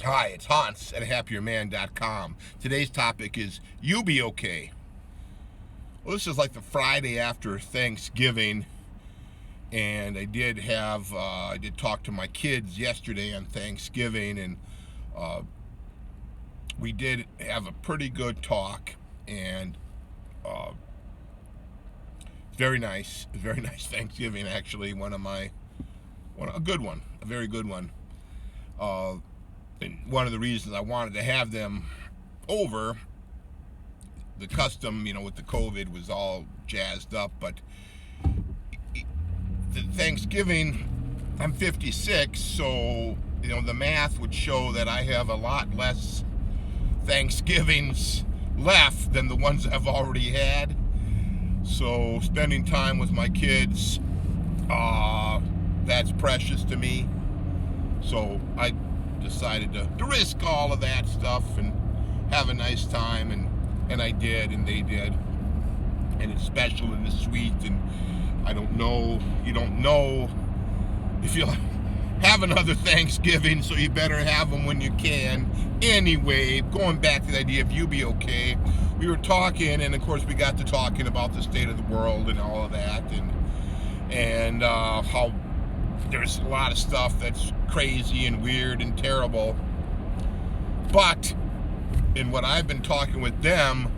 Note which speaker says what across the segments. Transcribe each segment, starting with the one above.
Speaker 1: Hi, it's Hans at happierman.com. Today's topic is you be okay. Well, this is like the Friday after Thanksgiving, and I did talk to my kids yesterday on Thanksgiving, and we did have a pretty good talk, and very nice Thanksgiving, actually. A good one, a very good one. And one of the reasons I wanted to have them over, the custom, with the COVID was all jazzed up, but the Thanksgiving, I'm 56, so, the math would show that I have a lot less Thanksgivings left than the ones I've already had. So spending time with my kids, that's precious to me. So I decided to risk all of that stuff and have a nice time, and I did, and they did, and it's special and it's sweet, and I don't know, you don't know if you'll have another Thanksgiving, so you better have them when you can. Anyway, going back to the idea of you be okay, we were talking, and of course we got to talking about the state of the world and all of that, and how there's a lot of stuff that's crazy and weird and terrible. But, and what I've been talking with them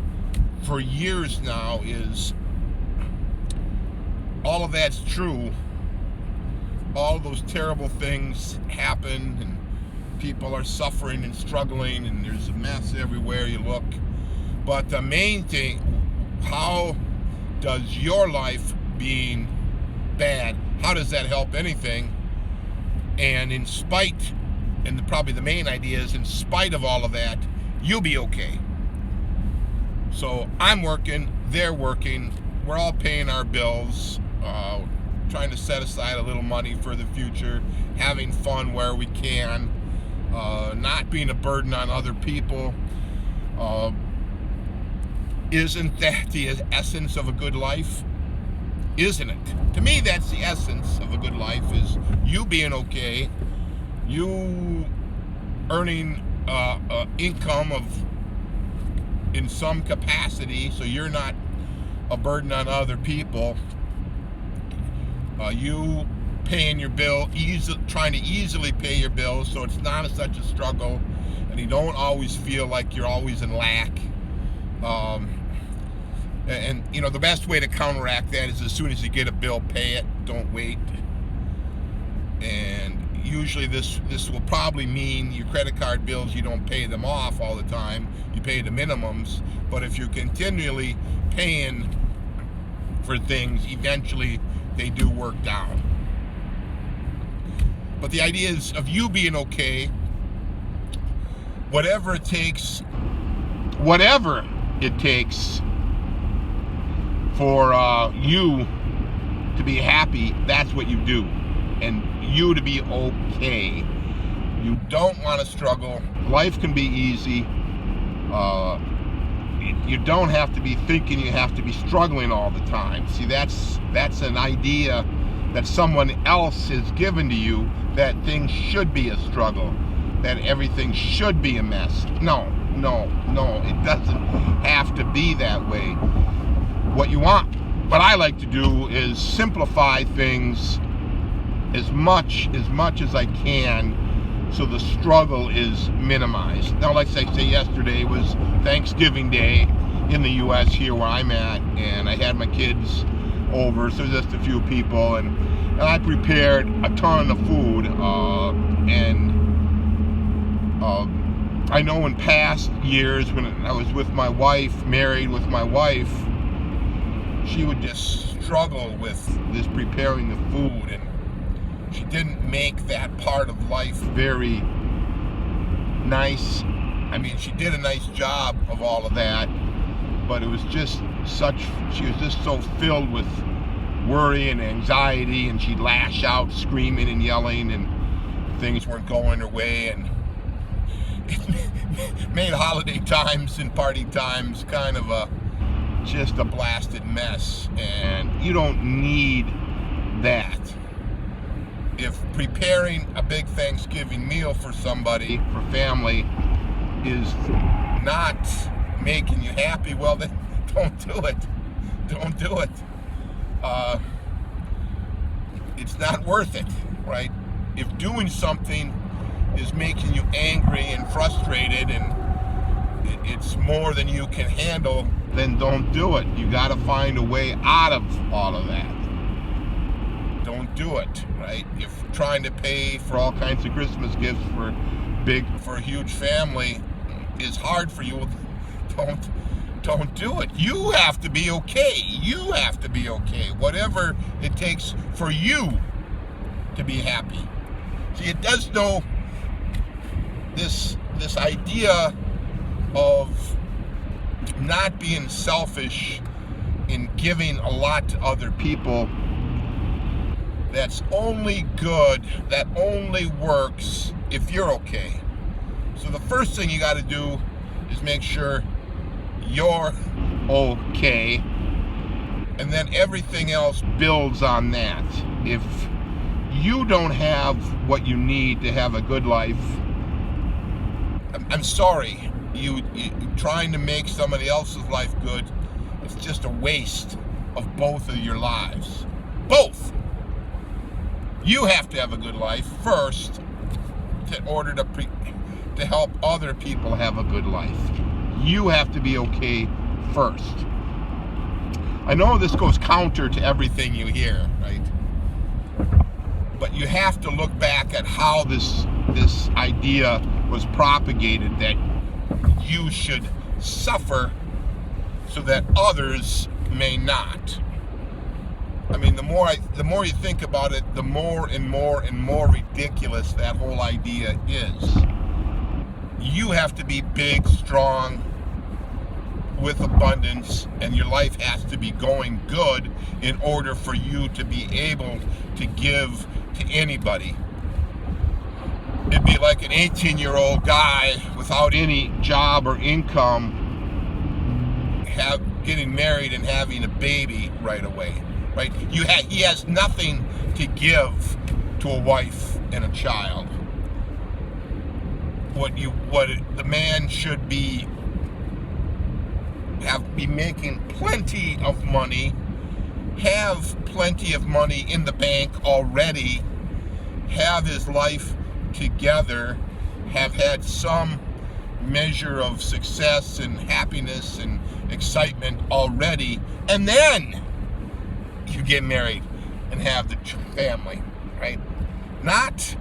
Speaker 1: for years now is, all of that's true. All those terrible things happen, and people are suffering and struggling, and there's a mess everywhere you look. But the main thing, how does your life being bad, how does that help anything? And probably the main idea is, in spite of all of that, you'll be okay. So I'm working, they're working, we're all paying our bills, trying to set aside a little money for the future, having fun where we can, not being a burden on other people. Isn't that the essence of a good life? Isn't it? To me, that's the essence of a good life, is you being okay, you earning income in some capacity, so you're not a burden on other people, you paying your bill, trying to easily pay your bills, so it's not such a struggle, and you don't always feel like you're always in lack. And the best way to counteract that is, as soon as you get a bill, pay it. Don't wait. And usually this will probably mean your credit card bills, you don't pay them off all the time. You pay the minimums. But if you're continually paying for things, eventually they do work down. But the idea is of you being okay, whatever it takes for you to be happy, that's what you do, and you to be okay. You don't want to struggle. Life can be easy. You don't have to be thinking you have to be struggling all the time. See, that's an idea that someone else has given to you, that things should be a struggle, that everything should be a mess. No, it doesn't have to be that way. What I like to do is simplify things as much as I can, so the struggle is minimized. Now, like I say, yesterday was Thanksgiving Day in the U.S. here where I'm at, and I had my kids over, so just a few people, and I prepared a ton of food, and I know in past years when I was married with my wife, she would just struggle with this preparing the food, and she didn't make that part of life very nice. I mean, she did a nice job of all of that, but it was just she was just so filled with worry and anxiety, and she'd lash out screaming and yelling, and things weren't going her way, and it made holiday times and party times kind of just a blasted mess, and you don't need that. if preparing a big Thanksgiving meal for somebody, for family, is not making you happy, well, then don't do it. Don't do it. It's not worth it, right? If doing something is making you angry and frustrated and it's more than you can handle, then don't do it. You got to find a way out of all of that. Don't do it, right? If trying to pay for all kinds of Christmas gifts for a huge family is hard for you, don't do it. You have to be okay. You have to be okay. Whatever it takes for you to be happy. See, it does know this idea of not being selfish in giving a lot to other people. That's only good, that only works if you're okay. So the first thing you got to do is make sure you're okay, and then everything else builds on that. If you don't have what you need to have a good life, I'm sorry, you trying to make somebody else's life good, it's just a waste of both of your lives. Both. You have to have a good life first in order to help other people have a good life. You have to be okay first. I know this goes counter to everything you hear, right? But you have to look back at how this idea was propagated, that you should suffer so that others may not. I mean, the more you think about it, the more and more ridiculous that whole idea is. You have to be big, strong, with abundance, and your life has to be going good in order for you to be able to give to anybody. It'd be like an 18-year-old guy without any job or income getting married and having a baby right away, right? He has nothing to give to a wife and a child. What the man should be making plenty of money, have plenty of money in the bank already, have his life together, have had some measure of success and happiness and excitement already, and then you get married and have the family, right? Not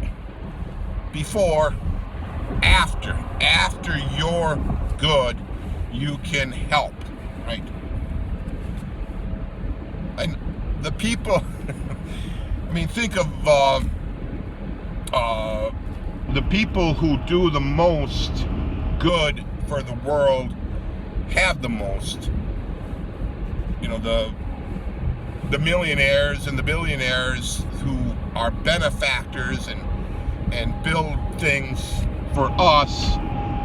Speaker 1: before. After you're good, you can help, right? And the people, I mean, think of the people who do the most good for the world have the most. You know, the millionaires and the billionaires who are benefactors and build things for us,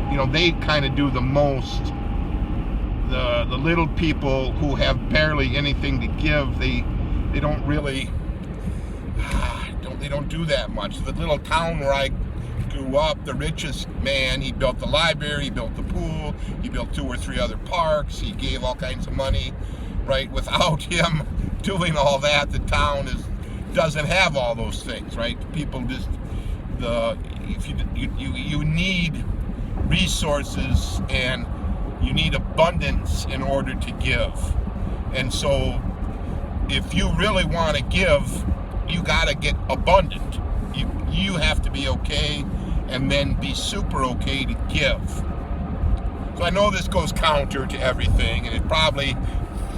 Speaker 1: you know, they kind of do the most. The little people who have barely anything to give, they don't really they don't do that much. The little town where I grew up, the richest man, he built the library, he built the pool, he built 2 or 3 other parks, he gave all kinds of money, right? Without him doing all that, the town doesn't have all those things, right? People just you need resources and you need abundance in order to give. And so if you really want to give, you got to get abundant. You have to be okay and then be super okay to give. So I know this goes counter to everything, and it probably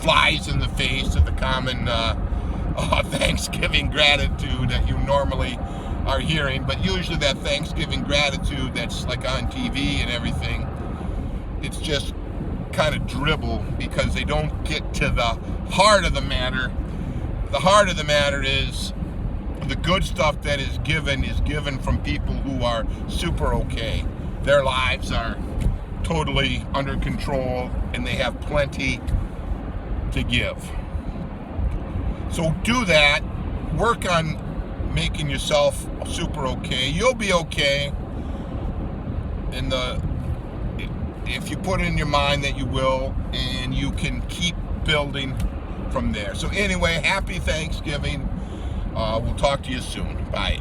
Speaker 1: flies in the face of the common Thanksgiving gratitude that you normally are hearing, but usually that Thanksgiving gratitude that's like on TV and everything, it's just kind of dribble because they don't get to the heart of the matter. The heart of the matter is the good stuff that is given from people who are super okay. Their lives are totally under control and they have plenty to give. So do that. Work on making yourself super okay. You'll be okay if you put it in your mind that you will, and you can keep building from there. So anyway, happy Thanksgiving. We'll talk to you soon. Bye.